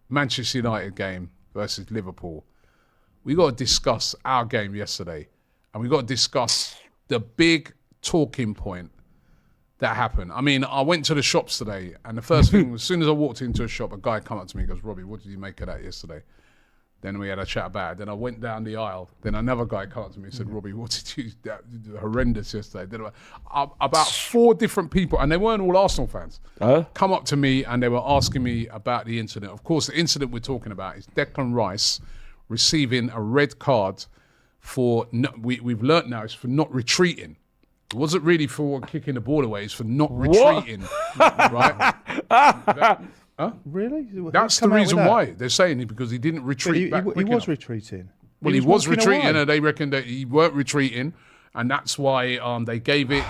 Manchester United game versus Liverpool, we got to discuss our game yesterday, and we got to discuss the big talking point that happened. I mean, I went to the shops today, and the first thing, as soon as I walked into a shop, a guy come up to me and goes, "Robbie, what did you make of that yesterday?" Then we had a chat about it. Then I went down the aisle. Then another guy came up to me and said, "Robbie, what did you do? Horrendous yesterday." Then about 4 different people, and they weren't all Arsenal fans, come up to me and they were asking me about the incident. Of course, the incident we're talking about is Declan Rice receiving a red card for, we've learnt now, it's for not retreating. It wasn't really for kicking the ball away, it's for not retreating. Right? Really? That's the reason why. They're saying it because he didn't retreat back. He was retreating. Well, he was retreating, and they reckon that he weren't retreating, and that's why they gave it,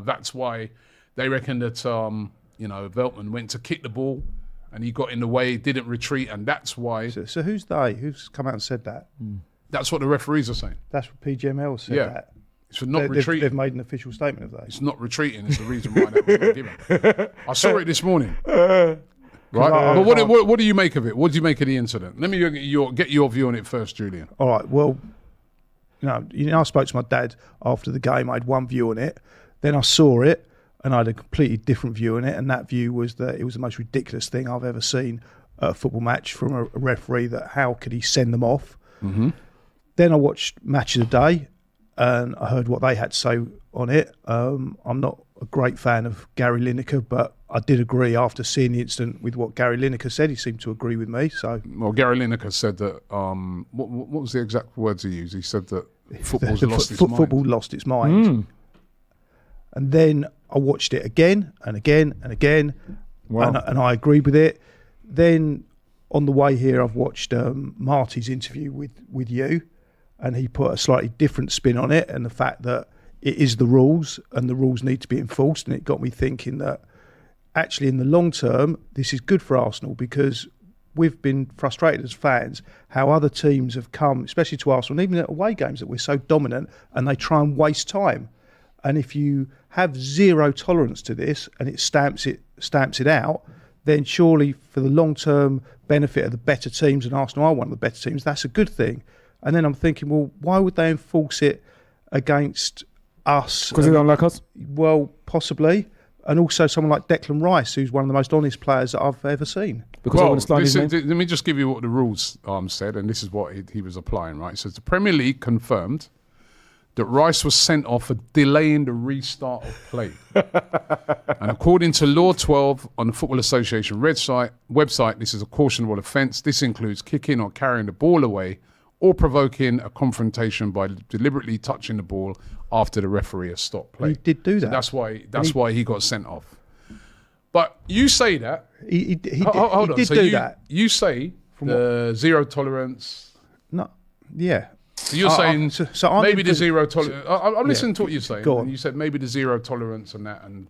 that's why they reckon that, Veltman went to kick the ball, and he got in the way, didn't retreat, and that's why. So who's they? Who's come out and said that? That's what the referees are saying. That's what PGML said that. It's for not retreating. They've made an official statement of that. It's not retreating. It's the reason why that was not given. I saw it this morning. Right? But what do you make of it? What do you make of the incident? Let me get your view on it first, Julian. All right. Well, I spoke to my dad after the game. I had one view on it. Then I saw it, and I had a completely different view on it. And that view was that it was the most ridiculous thing I've ever seen at a football match from a referee. That how could he send them off? Mm-hmm. Then I watched Match of the Day, and I heard what they had to say on it. I'm not a great fan of Gary Lineker, but I did agree after seeing the incident with what Gary Lineker said. He seemed to agree with me. So, well, Gary Lineker said that. What was the exact words he used? He said that football's lost its mind. Football lost its mind. And then I watched it again and again and again, and I agreed with it. Then on the way here, I've watched Marty's interview with you. And he put a slightly different spin on it, and the fact that it is the rules and the rules need to be enforced. And it got me thinking that actually in the long term, this is good for Arsenal, because we've been frustrated as fans how other teams have come, especially to Arsenal, and even at away games, that we're so dominant and they try and waste time. And if you have zero tolerance to this and it stamps it out, then surely for the long term benefit of the better teams, and Arsenal are one of the better teams, that's a good thing. And then I'm thinking, well, why would they enforce it against us? Because they don't like us? Well, possibly. And also someone like Declan Rice, who's one of the most honest players that I've ever seen. Because let me just give you what the rules said, and this is what he was applying, right? It says the Premier League confirmed that Rice was sent off for delaying the restart of play. And according to Law 12 on the Football Association website, this is a cautionable offence. This includes kicking or carrying the ball away or provoking a confrontation by deliberately touching the ball after the referee has stopped play. He did do that. So that's why he got sent off. But you say that. He did do that. You say the zero tolerance. No, yeah. So you're saying maybe the zero tolerance. I'm listening to what you're saying. Go on. And you said maybe the zero tolerance and that, and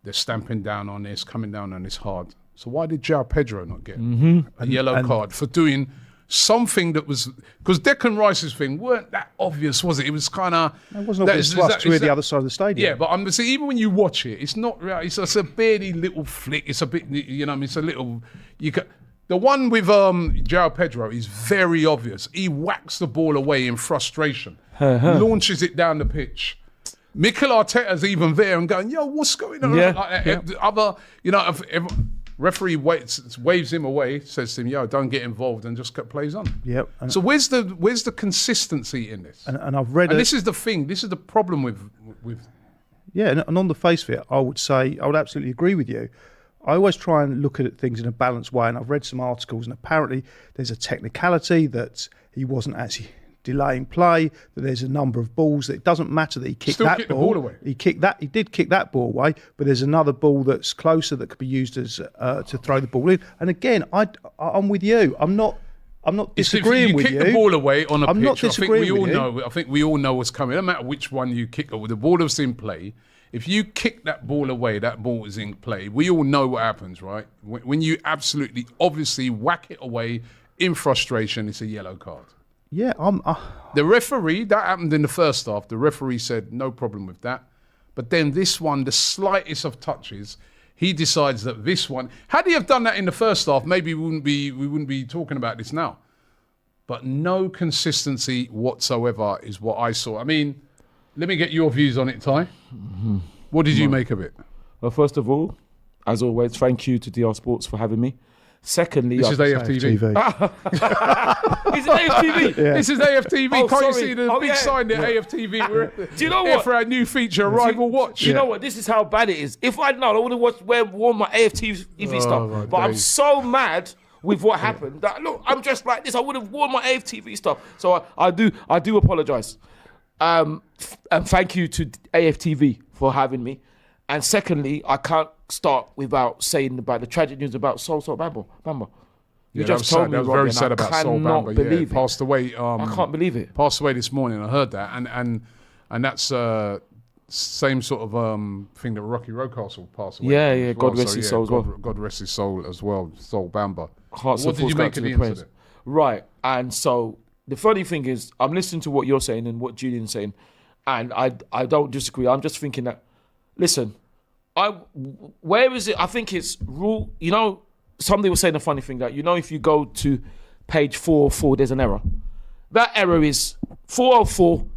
they're stamping down on this, coming down on this hard. So why did João Pedro not get a yellow card for doing something that was, because Declan Rice's thing weren't that obvious, was it? It was kind of. It wasn't obvious to us to the other side of the stadium. Yeah, but I'm saying even when you watch it, it's not. It's a barely little flick. It's a bit, it's a little. The one with João Pedro is very obvious. He whacks the ball away in frustration, launches it down the pitch. Mikel Arteta's even there and going, "Yo, what's going on?" Referee waves him away, says to him, "Yo, don't get involved," and just plays on. Yep. So where's the consistency in this? And I've read. And this is the thing. This is the problem with. Yeah, and on the face of it, I would absolutely agree with you. I always try and look at things in a balanced way, and I've read some articles, and apparently there's a technicality that he wasn't actually delaying play, that there's a number of balls that it doesn't matter that he kicked that ball. The ball away. He did kick that ball away, but there's another ball that's closer that could be used as to throw the ball in. And again, I'm with you. I'm not disagreeing with you. You kick the ball away on a pitch. Not disagreeing with you. I think we all know what's coming. No matter which one you kick, the ball that's in play. If you kick that ball away, that ball is in play. We all know what happens, right? When you absolutely, obviously whack it away in frustration, it's a yellow card. Yeah, the referee, that happened in the first half. The referee said no problem with that. But then this one, the slightest of touches, He decides that this one, had he have done that in the first half, maybe we wouldn't be talking about this now. But no consistency whatsoever is what I saw. I mean, let me get your views on it, Ty. Mm-hmm. What did you make of it? Well, first of all, as always, thank you to DR Sports for having me. Secondly, this is AFTV. Is it AFTV? Yeah. This is AFTV. Oh, Can't you sorry. see the big sign there, AFTV? We're Do you know here what? for our new feature, Rival Watch. You know what? This is how bad it is. If I'd known, I would have worn my AFTV stuff. But I'm so mad with what happened that, look, I'm dressed like this. I would have worn my AFTV stuff. So I do apologise. And thank you to AFTV for having me. And secondly, I can't start without saying about the tragic news about Soul Bamba. You just told me, that was very sad I about Soul cannot Bamba. believe it. Passed away. I can't believe it. Passed away this morning. I heard that, and that's same sort of thing that Rocky Rocastle passed away. Yeah. God rest his soul as well. God rest his soul as well. Soul Bamba. Hearts What did you make of the incident? Right, and so the funny thing is, I'm listening to what you're saying and what Julian's saying, and I don't disagree. I'm just thinking that, listen, where is it? I think it's rule. You know, somebody was saying a funny thing that, you know, if you go to page 404, there's an error. That error is 404.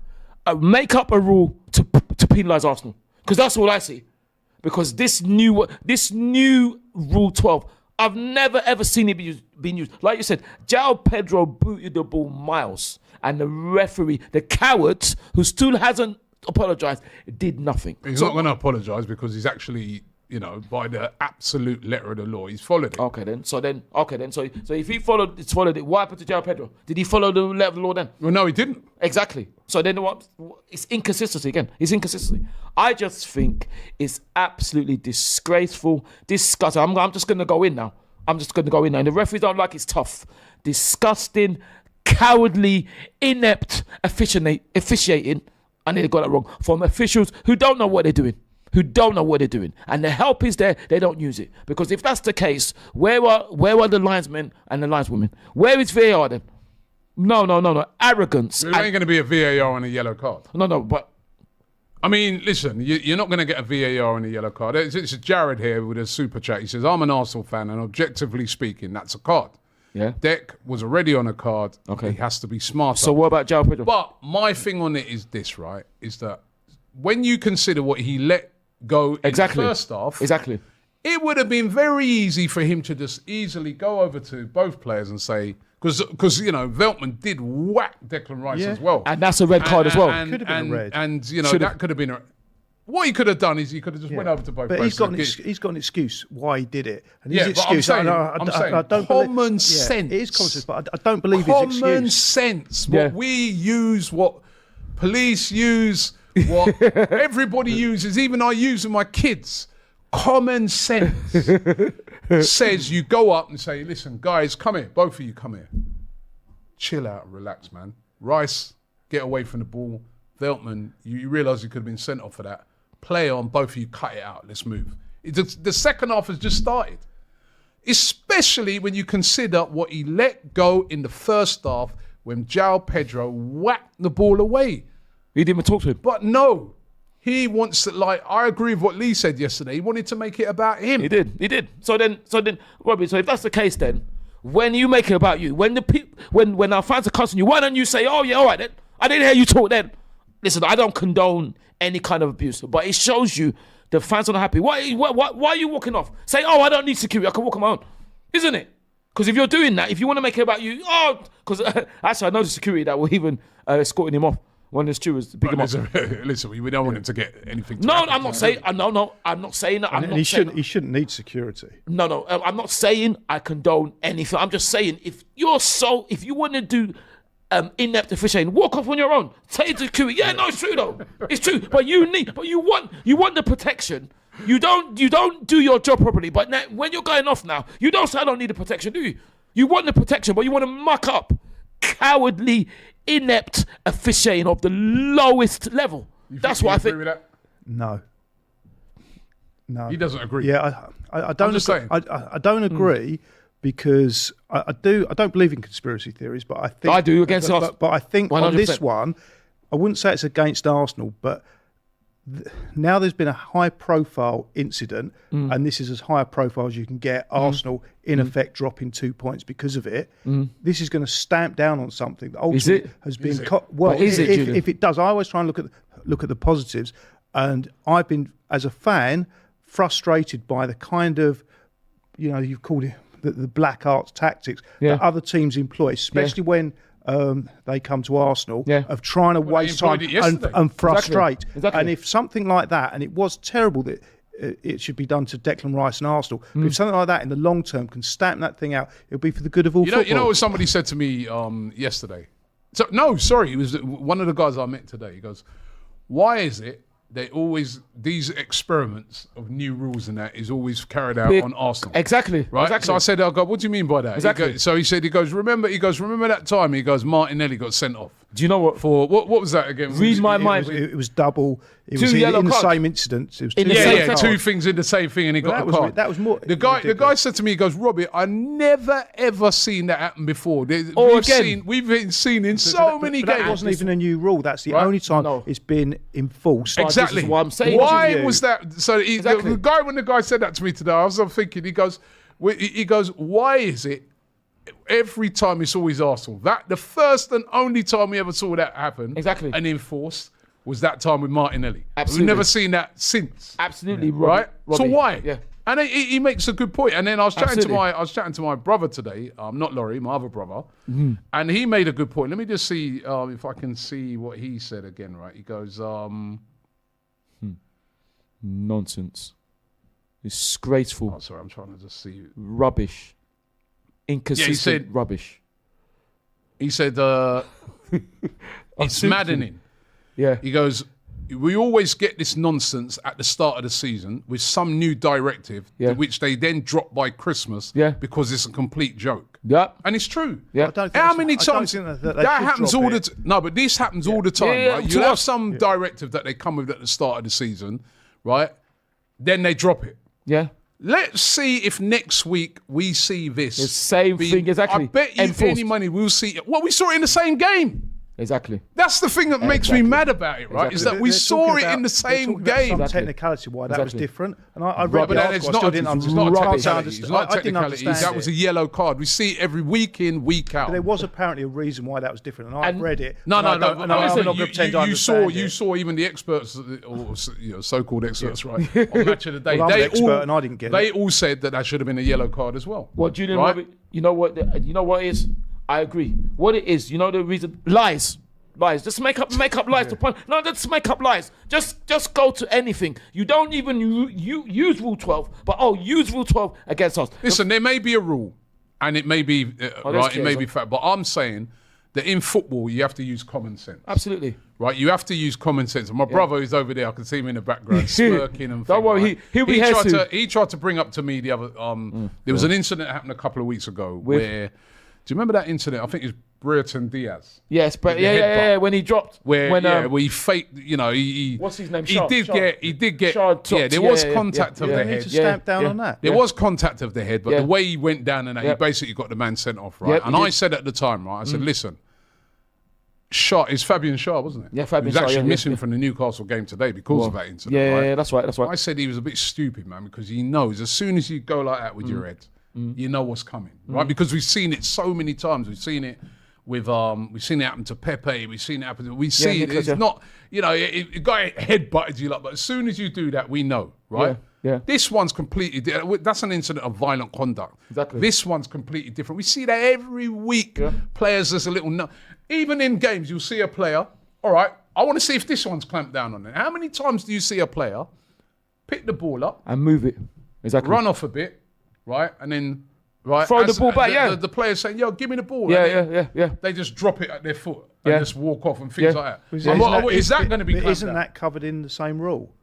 Make up a rule to penalise Arsenal, because that's all I see. Because this new rule 12, I've never ever seen it being used. Like you said, João Pedro booted the ball miles, and the referee, the coward who still hasn't apologised, did nothing. He's not going to apologise because he's actually, you know, by the absolute letter of the law, he's followed it. Okay then. So if he followed it, what happened to João Pedro? Did he follow the letter of the law then? Well, no, he didn't. Exactly. So then what? It's inconsistency again. It's inconsistency. I just think it's absolutely disgraceful, disgusting. I'm just going to go in now. And the referees don't like it's tough. Disgusting, cowardly, inept officiating. And they got it wrong from officials who don't know what they're doing. And the help is there, they don't use it. Because if that's the case, where are the linesmen and the lineswomen? Where is VAR then? No. Arrogance. There ain't going to be a VAR and a yellow card. No, but... I mean, listen, you're not going to get a VAR and a yellow card. It's Jared here with a super chat. He says, I'm an Arsenal fan, and objectively speaking, that's a card. Yeah. Deck was already on a card. Okay. He has to be smarter. So what about João Pedro? But my thing on it is this, right? Is that when you consider what he let go in the first half, it would have been very easy for him to just easily go over to both players and say, because you know, Veltman did whack Declan Rice as well. And that's a red card as well. Could have been a red. And you know, that could have been what he could have done is he could have just went over to both players. But he's got an excuse why he did it. And his but I'm excuse, saying, I don't common sense. It is common sense, but I don't believe his excuse. Common sense. What we use, what police use, what everybody uses, even I use with my kids. Common sense says you go up and say, listen, guys, come here. Both of you come here. Chill out, relax, man. Rice, get away from the ball. Veltman, you realise you could have been sent off for that. Play on, both of you cut it out. Let's move. The second half has just started. Especially when you consider what he let go in the first half when João Pedro whacked the ball away. He didn't even talk to him. But no. He wants to, I agree with what Lee said yesterday. He wanted to make it about him. He did. So then, Robbie, so if that's the case then, when you make it about you, when our fans are cussing you, why don't you say, oh yeah, all right then, I didn't hear you talk then. Listen, I don't condone any kind of abuse, but it shows you the fans are not happy. Why are you walking off? Say, oh, I don't need security, I can walk on my own. Isn't it? Because if you're doing that, if you want to make it about you, because actually I know the security that were even escorting him off. One of the stewards to pick him up. Listen, we don't want him to get anything. I'm not saying. No, I'm not saying that. He shouldn't need security. No, I'm not saying I condone anything. I'm just saying if you want to do inept officiating, walk off on your own. Say it to security. Yeah, no, it's true though. It's true. But you want the protection. You don't do your job properly. But now, when you're going off now, you don't say I don't need the protection, do you? You want the protection, but you want to muck up, cowardly, inept officiating of the lowest level. That's what I think. With that? No. He doesn't agree. Yeah, I don't. I don't agree because I don't believe in conspiracy theories, but I think I do against us. But I think 100%. on this one, I wouldn't say it's against Arsenal, but now there's been a high-profile incident, and this is as high a profile as you can get. Arsenal, in effect, dropping 2 points because of it. This is going to stamp down on something that ultimately has been. If it does, I always try and look at the positives, and I've been, as a fan, frustrated by the kind of, you've called it the black arts tactics that other teams employ, especially when. They come to Arsenal of trying to waste time and frustrate. Exactly. And if something like that, and it was terrible that it should be done to Declan Rice and Arsenal, but if something like that in the long term can stamp that thing out, it'll be for the good of all football. You know what somebody said to me yesterday? It was one of the guys I met today. He goes, why is it they always, these experiments of new rules and that is always carried out on Arsenal. Exactly. Right? Exactly. So I said, what do you mean by that? Exactly. He goes, remember that time? He goes, Martinelli got sent off. Do you know what? For, what was that again? Read my mind. It was double. It was yellow in the cards. same incident. It was two things in the same thing and he got a card. That was more. The guy said to me, he goes, Robbie, I never ever seen that happen before. We've been seen in so many games. That wasn't even a new rule. That's the only time it's been enforced. Exactly. This is what I'm saying. Why was that? So when the guy said that to me today, I was thinking, he goes, why is it every time it's always Arsenal? That the first and only time we ever saw that happen and enforced was that time with Martinelli. Absolutely. We've never seen that since. Absolutely, right? Robbie. So why? Yeah. And he makes a good point. And then I was chatting to my brother today, not Laurie, my other brother, and he made a good point. Let me just see if I can see what he said again. Right? He goes, nonsense, disgraceful. Oh, sorry, I'm trying to just see. Rubbish, inconsistent rubbish. He said, it's maddening. Yeah. He goes, we always get this nonsense at the start of the season with some new directive, which they then drop by Christmas because it's a complete joke. Yeah. And it's true. Yeah. How many times that happens all the time? No, but this happens all the time, right? You have some directive that they come with at the start of the season, right? Then they drop it. Yeah. Let's see if next week we see this. The same thing, exactly. I bet you any money we'll see it. Well, we saw it in the same game. Exactly. That's the thing that makes me mad about it, right? Is that we saw it in the same game. Some technicality why that was different, and I read but it's not a technicality. It's not a technicality. That was a yellow card. We see it every week in, week out. But there was apparently a reason why that was different, and I've read it. No. You saw even the experts, or so-called experts, right? On Match of the Day. I'm an expert, and I didn't get it. They all said that should have been a yellow card as well. What Julian Robbie? You know what it is? I agree. What it is, you know the reason? Lies. Just make up lies. No, just make up lies. Just go to anything. You don't even use Rule 12, but use Rule 12 against us. Listen, there may be a rule, and it may be right. It may be fact, but I'm saying that in football you have to use common sense. Absolutely. Right, you have to use common sense. And my brother who's over there, I can see him in the background smirking and. Don't worry, he'll be here He tried to bring up to me the other. There was an incident that happened a couple of weeks ago where. Do you remember that incident? I think it was Brereton Diaz. Yes, but when he dropped. Where he faked, he what's his name? He did get. There was contact of the head. You need to stamp down on that. There was contact of the head, but the way he went down and that, he basically got the man sent off, right? And I said at the time, right, I said, listen, it's Fabian Schär, wasn't it? Yeah, Fabian Schär. He was actually missing from the Newcastle game today because of that incident. Yeah, that's right. I said he was a bit stupid, man, because he knows as soon as you go like that with your head, you know what's coming, right? Because we've seen it so many times. We've seen it with we've seen it happen to Pepe. We've seen it happen. We see it. It's not, a guy headbutted you, but as soon as you do that, we know, right? Yeah. This one's completely. That's an incident of violent conduct. Exactly. This one's completely different. We see that every week. Yeah. Players, there's a little. Even in games, you'll see a player. All right, I want to see if this one's clamped down on it. How many times do you see a player pick the ball up and move it? Exactly. Run off a bit. Right, and then throw the ball back. The players saying, "Yo, give me the ball." Yeah. They just drop it at their foot and just walk off and things like that. Is that going to be? Isn't that covered in the same rule?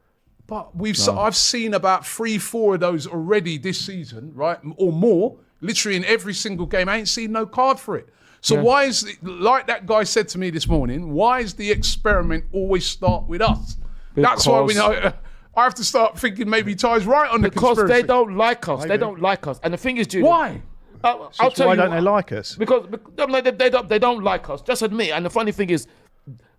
But I've seen about 3-4 of those already this season, right, or more. Literally in every single game, I ain't seen no card for it. So why is it, like that guy said to me this morning? Why is the experiment always start with us? That's why we know. I have to start thinking maybe Ty's right on the conspiracy. Because they don't like us. They don't like us. And the thing is, Julian, why? I'll tell you why don't they like us? Because they don't like us. Just admit. And the funny thing is,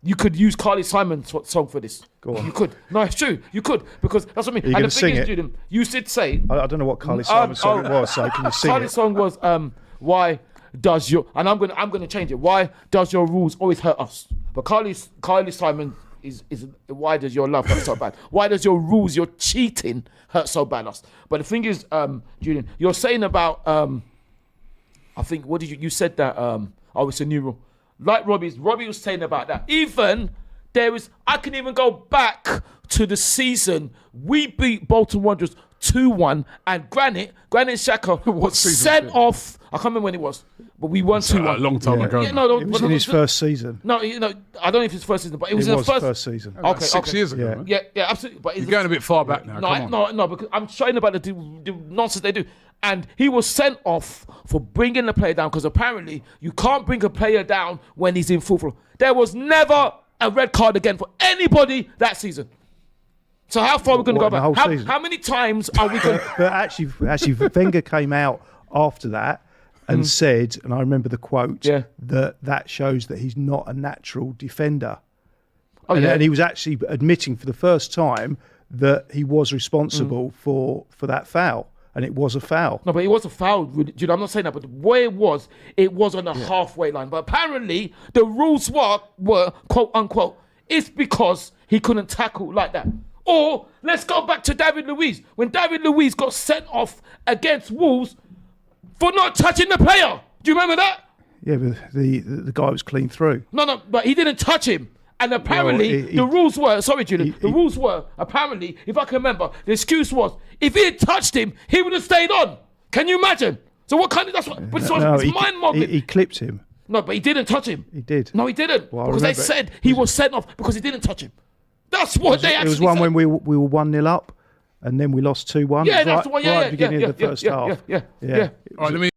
you could use Carly Simon's song for this. Go on. You could. No, it's true. You could, because that's what I mean. Are you And gonna the sing thing is, it? Julian, you did say I don't know what Carly Simon's song it was, so can you sing Carly's it? song was why does your, and I'm gonna change it. Why does your rules always hurt us? But Carly Simon is why does your love hurt so bad? Why does your rules, your cheating hurt so bad us? But the thing is, Julian, you're saying about I think what did you said that it's a new rule. Like Robbie was saying about that. Even I can even go back to the season we beat Bolton Wanderers 2-1, and Granit Xhaka was sent off. I can't remember when it was, but we won 2-1. A long time ago. Yeah, no, It was in his first season. No, I don't know if it's first season, but it was in the first season. About 6 years ago. Yeah. Man. Yeah, absolutely. But You're going a bit far back now. Come on. No, because I'm showing about the nonsense they do. And he was sent off for bringing the player down, because apparently you can't bring a player down when he's in full flow. There was never a red card again for anybody that season. So how far are we going to go back? How many times are we going? But actually, Wenger came out after that and said, and I remember the quote, that shows that he's not a natural defender. And he was actually admitting for the first time that he was responsible for that foul. And it was a foul. No, but it was a foul. Jude, I'm not saying that, but the way it was on the halfway line. But apparently, the rules were quote unquote, it's because he couldn't tackle like that. Or let's go back to David Luiz. When David Luiz got sent off against Wolves for not touching the player. Do you remember that? Yeah, but the guy was clean through. No, but he didn't touch him. And apparently, the rules were, sorry, Julian, the rules were, apparently, if I can remember, the excuse was, if he had touched him, he would have stayed on. Can you imagine? So what kind of, that's what, but it's mind-boggling. He clipped him. No, but he didn't touch him. He did. No, he didn't. Well, because they said he was sent off because he didn't touch him. That's what they actually said. It was one when we were 1-0 up, and then we lost 2-1. Yeah, that's the one, right at the beginning of the first half. Yeah. All right, let me